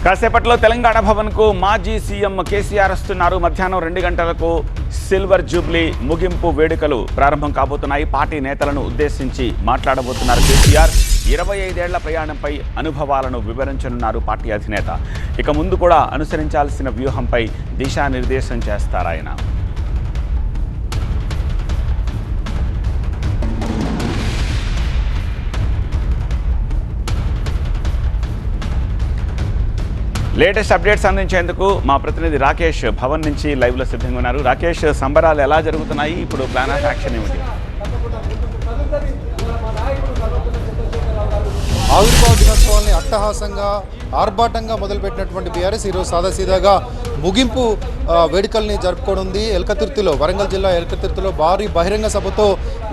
కాసేపట్లో తెలంగాణ భవన్కు మాజీ సీఎం కేసీఆర్ వస్తున్నారు. మధ్యాహ్నం 2 గంటలకు సిల్వర్ జూబ్లీ ముగింపు వేడుకలు ప్రారంభం కాబోతున్నాయి. పార్టీ నేతలను ఉద్దేశించి మాట్లాడబోతున్నారు కేసీఆర్. 25 ఏళ్ల ప్రయాణంపై అనుభవాలను వివరించనున్నారు పార్టీ అధినేత. ఇక ముందు కూడా అనుసరించాల్సిన వ్యూహంపై దిశానిర్దేశం చేస్తారు ఆయన. లేటెస్ట్ అప్డేట్స్ అందించేందుకు మా ప్రతినిధి రాకేష్ భవన్ నుంచి లైవ్లో సిద్ధంగా ఉన్నారు. రాకేష్, సంబరాలు ఎలా జరుగుతున్నాయి? ఇప్పుడు ప్లాన్ ఆఫ్ యాక్షన్ ఏమిటి? ఆవిర్భావ దినోత్సవాన్ని అట్టహాసంగా ఆర్భాటంగా మొదలుపెట్టినటువంటి బీఆర్ఎస్ ఈరోజు సాదాసీదాగా ముగింపు వేడుకల్ని జరుపుకోనుంది. ఎల్కతుర్తిలో, వరంగల్ జిల్లా ఎల్కతుర్తిలో భారీ బహిరంగ సభతో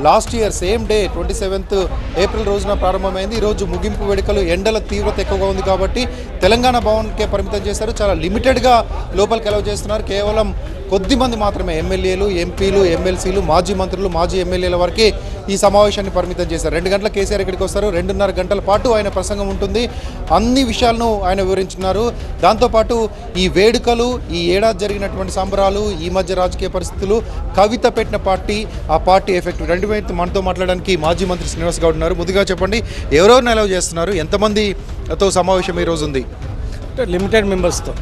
last year same day 27 April రోజున ప్రారంభమైంది. ఈరోజు ముగింపు వేడుకలు. ఎండల తీవ్రత ఎక్కువగా ఉంది కాబట్టి తెలంగాణ భవన్కే పరిమితం చేశారు. చాలా లిమిటెడ్గా లోపలికి అలౌ చేస్తున్నారు. కేవలం కొద్దిమంది మాత్రమే ఎమ్మెల్యేలు, ఎంపీలు, ఎమ్మెల్సీలు, మాజీ మంత్రులు, మాజీ ఎమ్మెల్యేల వరకే ఈ సమావేశాన్ని పరిమితం చేశారు. 2 గంటల కేసీఆర్ ఇక్కడికి వస్తారు. 2.5 గంటల పాటు ఆయన ప్రసంగం ఉంటుంది. అన్ని విషయాలను ఆయన వివరించున్నారు. దాంతోపాటు ఈ వేడుకలు, ఈ ఏడాది జరిగినటువంటి సంబరాలు, ఈ మధ్య రాజకీయ పరిస్థితులు, కవిత పెట్టిన పార్టీ, ఆ పార్టీ ఎఫెక్ట్ రెండు వైపు మనతో మాట్లాడడానికి మాజీ మంత్రి శ్రీనివాస్ గౌడ్ ఉన్నారు. ముందుగా చెప్పండి, ఎవరెవరిని అలౌ చేస్తున్నారు? ఎంతమందితో సమావేశం ఈరోజు ఉంది? లిమిటెడ్ మెంబర్స్తో,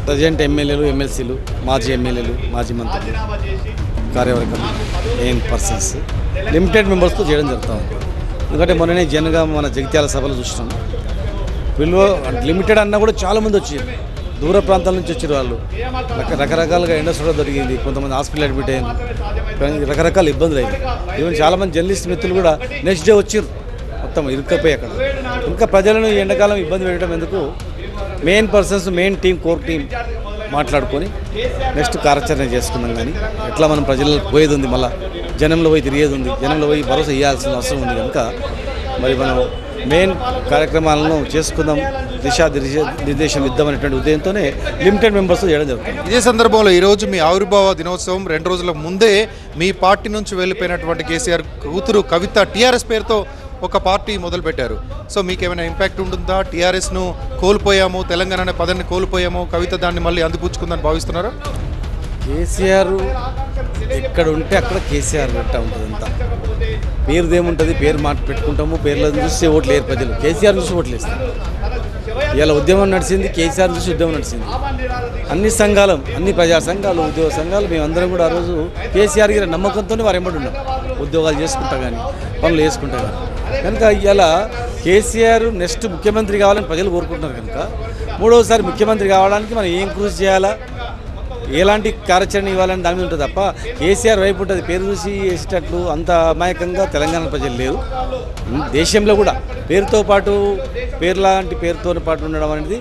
ప్రజెంట్ ఎమ్మెల్యేలు, ఎమ్మెల్సీలు, మాజీ ఎమ్మెల్యేలు, మాజీ మంత్రులు, కార్యవర్గం, మెయిన్ పర్సన్స్ లిమిటెడ్ మెంబర్స్తో చేయడం జరుగుతూ ఉంది. ఎందుకంటే మొన్ననే జనగా మన జగిత్యాల సభలు చూసినాం. వీళ్ళు లిమిటెడ్ అన్నా కూడా చాలామంది వచ్చారు, దూర ప్రాంతాల నుంచి వచ్చారు. వాళ్ళు రకరకాలుగా ఎండస్ట్రీలో దొరికింది, కొంతమంది హాస్పిటల్ అడ్మిట్ అయ్యింది, రకరకాల ఇబ్బందులు అయ్యింది. ఈవెన్ చాలామంది జర్నలిస్ట్ మిత్రులు కూడా నెక్స్ట్ డే వచ్చారు, మొత్తం ఇరుక్కపోయి అక్కడ. ఇంకా ప్రజలను ఈ ఎండాకాలం ఇబ్బంది పెట్టడం ఎందుకు, main persons, main team, core team మాట్లాడుకొని నెక్స్ట్ కార్యాచరణ చేసుకున్నాం. కానీ ఎట్లా మనం ప్రజలకు పోయేది ఉంది, మళ్ళీ జనంలో పోయి తిరిగేది ఉంది, జనంలో పోయి భరోసా ఇవ్వాల్సిన అవసరం ఉంది. కనుక మరి మనం మెయిన్ కార్యక్రమాలను చేసుకుందాం, నిర్దేశం ఇద్దామనేటువంటి ఉద్దేశంతోనే లిమిటెడ్ మెంబర్స్ చేయడం జరుగుతుంది. ఇదే సందర్భంలో ఈరోజు మీ ఆవిర్భావ దినోత్సవం 2 రోజుల ముందే మీ పార్టీ నుంచి వెళ్ళిపోయినటువంటి కేసీఆర్ కూతురు కవిత టీఆర్ఎస్ పేరుతో ఒక పార్టీ మొదలుపెట్టారు. సో మీకు ఏమైనా ఇంపాక్ట్ ఉంటుందా? టీఆర్ఎస్ను కోల్పోయాము, తెలంగాణ అనే పదాన్ని కోల్పోయాము, కవిత దాన్ని మళ్ళీ అందిపుచ్చుకుందని భావిస్తున్నారా? కేసీఆర్ ఎక్కడ ఉంటే అక్కడ కేసీఆర్ గట్టా ఉంటుంది. అంతా పేరుదేముంటుంది, పేరు మాట పెట్టుకుంటాము, పేర్లను చూసి ఓట్లు వేరు ప్రజలు, కేసీఆర్ చూసి ఓట్లు వేస్తారు. ఇలా ఉద్యమం నడిచింది, కేసీఆర్ చూసి ఉద్యమం నడిచింది. అన్ని సంఘాలు, అన్ని ప్రజా సంఘాలు, ఉద్యోగ సంఘాలు, మేమందరం కూడా ఆ రోజు కేసీఆర్ గారి నమ్మకంతోనే వారు ఎంబడి ఉన్నాం. ఉద్యోగాలు చేసుకుంటా కానీ, పనులు చేసుకుంటా కానీ. కనుక ఇలా కేసీఆర్ నెక్స్ట్ ముఖ్యమంత్రి కావాలని ప్రజలు కోరుకుంటున్నారు. కనుక 3వసారి ముఖ్యమంత్రి కావడానికి మనం ఏం కృషి చేయాలా, ఎలాంటి కార్యాచరణ ఇవ్వాలని దాని మీద ఉంటుంది తప్ప కేసీఆర్ వైపు ఉంటుంది. పేరు చూసి వేసేటట్లు అంత అమాయకంగా తెలంగాణ ప్రజలు లేరు. దేశంలో కూడా పేరుతో పాటు, పేరులాంటి పేరుతో పాటు ఉండడం అనేది,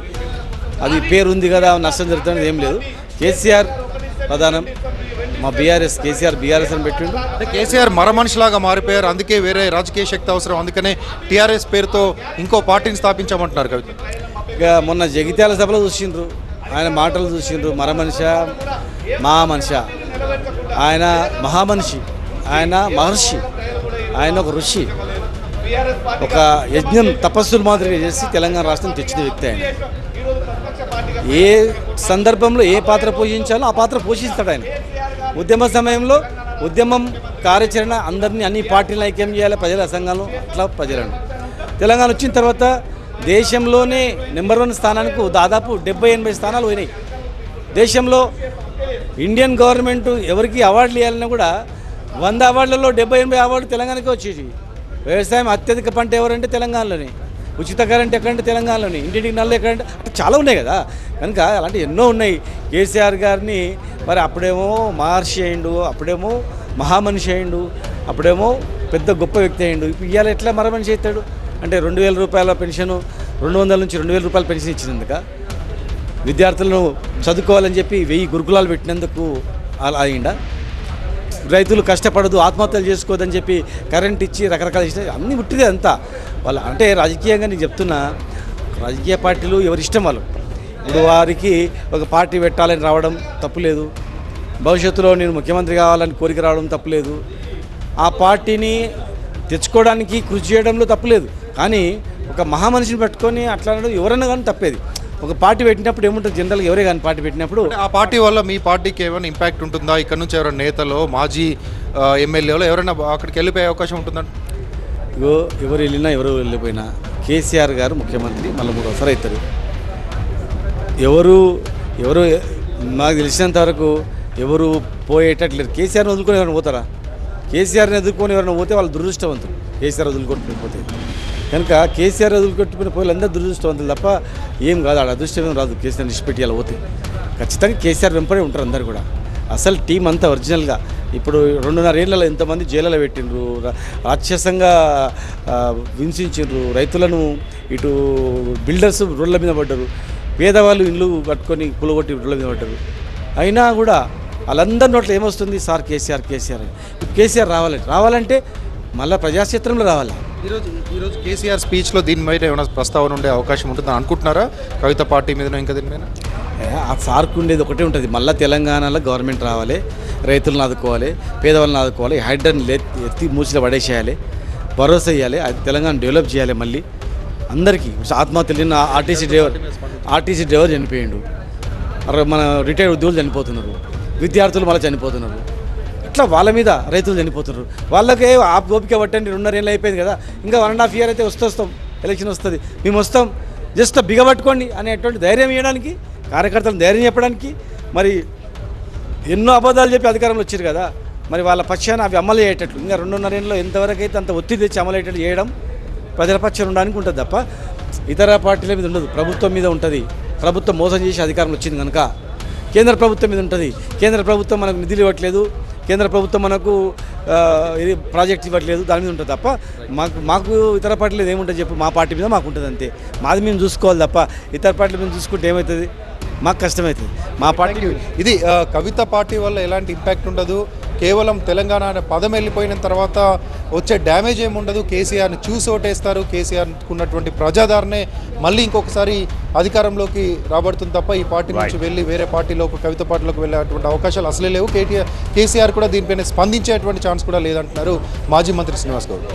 అది పేరు ఉంది కదా నష్టం జరుగుతుంది ఏం లేదు. కేసీఆర్ ప్రధానం, మా బీఆర్ఎస్, కేసీఆర్ బీఆర్ఎస్ అని పెట్టిండు. కేసీఆర్ మరమనిషిలాగా మారిపోయారు, అందుకే వేరే రాజకీయ శక్తి అవసరం, అందుకనే టీఆర్ఎస్ పేరుతో ఇంకో పార్టీని స్థాపించామంటున్నారు కవిత. ఇక మొన్న జగిత్యాల సభలో చూసిండ్రు, ఆయన మాటలు చూసిండ్రు. మరమనిష, మహామనిష, ఆయన మహామనిషి, ఆయన మహర్షి, ఆయన ఒక ఋషి, ఒక యజ్ఞం, తపస్సులు మాదిరిగా చేసి తెలంగాణ రాష్ట్రం తెచ్చిన వ్యక్తి. ఆయన ఏ సందర్భంలో ఏ పాత్ర పోషించాలో ఆ పాత్ర పోషిస్తాడు. ఆయన ఉద్యమ సమయంలో ఉద్యమం కార్యాచరణ అందరినీ, అన్ని పార్టీలను ఐక్యం చేయాలి, ప్రజల సంఘాలను, అట్లా ప్రజలను. తెలంగాణ వచ్చిన తర్వాత దేశంలోనే నెంబర్ 1 స్థానానికి దాదాపు 70-80 స్థానాలు పోయినాయి. దేశంలో ఇండియన్ గవర్నమెంట్ ఎవరికి అవార్డులు ఇవ్వాలన్నా కూడా 100 అవార్డులలో 70-80 అవార్డు తెలంగాణకే వచ్చేది. వ్యవసాయం అత్యధిక పంట ఎవరంటే తెలంగాణలోనే, ఉచిత కరెంట్ ఎక్కడంటే తెలంగాణలోనే, ఇంటింటికి నల్ల ఎక్కడంటే అంటే చాలా ఉన్నాయి కదా. కనుక అలాంటి ఎన్నో ఉన్నాయి. కేసీఆర్ గారిని మరి అప్పుడేమో మహర్షి అయిండు, అప్పుడేమో మహామనిషి అయిండు, అప్పుడేమో పెద్ద గొప్ప వ్యక్తి అయిండు. ఇప్పుడు ఇవాళ ఎట్లా మరమనిషి అవుతాడు అంటే 2000 రూపాయల పెన్షను, 200 నుంచి 2000 రూపాయల పెన్షన్ ఇచ్చినందుక, విద్యార్థులను చదువుకోవాలని చెప్పి 1000 గురుకులాలు పెట్టినందుకు అలా అయిందా? రైతులు కష్టపడదు, ఆత్మహత్యలు చేసుకోవద్దని చెప్పి కరెంట్ ఇచ్చి రకరకాల ఇష్టం అన్నీ పుట్టిదే అంతా వాళ్ళ. అంటే రాజకీయంగా నేను చెప్తున్నా, రాజకీయ పార్టీలు ఎవరి ఇష్టం వాళ్ళు. ఇప్పుడు వారికి ఒక పార్టీ పెట్టాలని రావడం తప్పులేదు, భవిష్యత్తులో నేను ముఖ్యమంత్రి కావాలని కోరిక రావడం తప్పులేదు, ఆ పార్టీని తెచ్చుకోవడానికి కృషి చేయడంలో తప్పులేదు. కానీ ఒక మహామనిషిని పెట్టుకొని అట్లా ఎవరన్నా కానీ తప్పేది. ఒక పార్టీ పెట్టినప్పుడు ఏముంటుంది జనరల్గా ఎవరే కానీ పార్టీ పెట్టినప్పుడు అంటే ఆ పార్టీ వల్ల మీ పార్టీకి ఏమైనా ఇంపాక్ట్ ఉంటుందా? ఇక్కడ నుంచి ఎవరైనా నేతలు, మాజీ ఎమ్మెల్యేలు ఎవరైనా అక్కడికి వెళ్ళిపోయే అవకాశం ఉంటుందా? ఇగో ఎవరు వెళ్ళినా ఎవరు వెళ్ళిపోయినా కేసీఆర్ గారు ముఖ్యమంత్రి మళ్ళీ 3 అవుతారు. ఎవరు నాకు తెలిసినంత వరకు ఎవరు పోయేటట్లేరు. కేసీఆర్ని వదులుకొని ఎవరైనా పోతారా? కేసీఆర్ని ఎదుర్కొని ఎవరైనా పోతే వాళ్ళు దురదృష్టవంతులు. కేసీఆర్ వదులుకొట్టుకుని పోతే కనుక కేసీఆర్ వదులుకొట్టుకుని పోయి అందరూ దురదృష్టవంతులు తప్ప ఏం కాదు. ఆడ అదృష్టం ఏం రాదు. కేసీఆర్ నిష్పెట్టి అలా పోతే ఖచ్చితంగా కేసీఆర్ వెంపడే ఉంటారు అందరు కూడా. అసలు టీం అంతా ఒరిజినల్గా ఇప్పుడు 2.5 ఏళ్లలో ఎంతమంది జైలలో పెట్టిండ్రు, రాక్షసంగా హింసించిండ్రు, రైతులను ఇటు బిల్డర్స్ రోడ్ల మీద పడ్డారు, పేదవాళ్ళు ఇల్లు కట్టుకొని కూలగొట్టి రోడ్ల మీద పడ్డారు. అయినా కూడా వాళ్ళందరి నోట్లో ఏమొస్తుంది? సార్ కేసీఆర్ కేసీఆర్ అని. కేసీఆర్ రావాలంటే మళ్ళీ ప్రజాక్షేత్రంలో రావాలి. ఈరోజు కేసీఆర్ స్పీచ్లో దీని మీద ఏమైనా ప్రస్తావన ఉండే అవకాశం ఉంటుందని అనుకుంటున్నారా? కవిత పార్టీ మీద ఇంకా దీని మీద ఆ సార్కు ఉండేది ఒకటే ఉంటుంది, మళ్ళీ తెలంగాణలో గవర్నమెంట్ రావాలి, రైతులను ఆదుకోవాలి, పేదవాళ్ళని ఆదుకోవాలి, హైడ్రాన్ని ఎత్తి మూసిలో పడేసేయాలి, భరోసా ఇవ్వాలి, అది తెలంగాణ డెవలప్ చేయాలి. మళ్ళీ అందరికీ ఆత్మహత్యలు నిన్న ఆర్టీసీ డ్రైవర్ చనిపోయిండు, మన రిటైర్డ్ ఉద్యోగులు చనిపోతున్నారు, విద్యార్థులు మళ్ళీ చనిపోతున్నారు, ఇట్లా వాళ్ళ మీద రైతులు చనిపోతున్నారు. వాళ్ళకే ఓపిక పట్టండి, 2.5 ఏళ్ళు అయిపోయింది కదా, ఇంకా 1.5 year అయితే వస్తాం, ఎలక్షన్ వస్తుంది, మేము వస్తాం, జస్ట్ బిగబట్టుకోండి అనేటువంటి ధైర్యం ఇవ్వడానికి, కార్యకర్తలను ధైర్యం చెప్పడానికి. మరి ఎన్నో అబద్ధాలు చెప్పి అధికారంలో వచ్చారు కదా, మరి వాళ్ళ పక్షాన అవి అమలు అయ్యేటట్లు ఇంకా 2.5 ఏళ్ళలో ఎంతవరకు అయితే అంత ఒత్తిడి తెచ్చి అమలు అయ్యేటట్లు చేయడం ప్రజల పక్షాన ఉండడానికి ఉంటుంది తప్ప ఇతర పార్టీల మీద ఉండదు. ప్రభుత్వం మీద ఉంటుంది. ప్రభుత్వం మోసం చేసి అధికారంలో వచ్చింది కనుక కేంద్ర ప్రభుత్వం మీద ఉంటుంది. కేంద్ర ప్రభుత్వం మనకు నిధులు ఇవ్వట్లేదు, కేంద్ర ప్రభుత్వం మనకు ఇది ప్రాజెక్ట్స్ ఇవ్వట్లేదు, దాని మీద ఉంటుంది తప్ప మాకు ఇతర పార్టీలు ఏముంటుంది చెప్పు? మా పార్టీ మీద మాకు ఉంటుంది అంతే. మాది మేము చూసుకోవాలి తప్ప ఇతర పార్టీల మీద చూసుకుంటే ఏమవుతుంది? మాకు కష్టమవుతుంది. మా పార్టీ ఇది కవిత పార్టీ వల్ల ఎలాంటి ఇంపాక్ట్ ఉండదు. కేవలం తెలంగాణ అనే పదం వెళ్ళిపోయిన తర్వాత వచ్చే డ్యామేజ్ ఏముండదు. కేసీఆర్ని చూసి ఓటేస్తారు. కేసీఆర్కి ఉన్నటువంటి ప్రజాదరణే మళ్ళీ ఇంకొకసారి అధికారంలోకి రాబడుతుంది తప్ప ఈ పార్టీ నుంచి వెళ్ళి వేరే పార్టీలోకి, కవిత పార్టీలోకి వెళ్ళేటువంటి అవకాశాలు అసలే లేవు. కేసీఆర్ కూడా దీనిపైన స్పందించేటువంటి ఛాన్స్ కూడా లేదంటున్నారు మాజీ మంత్రి శ్రీనివాస్ గౌడ్.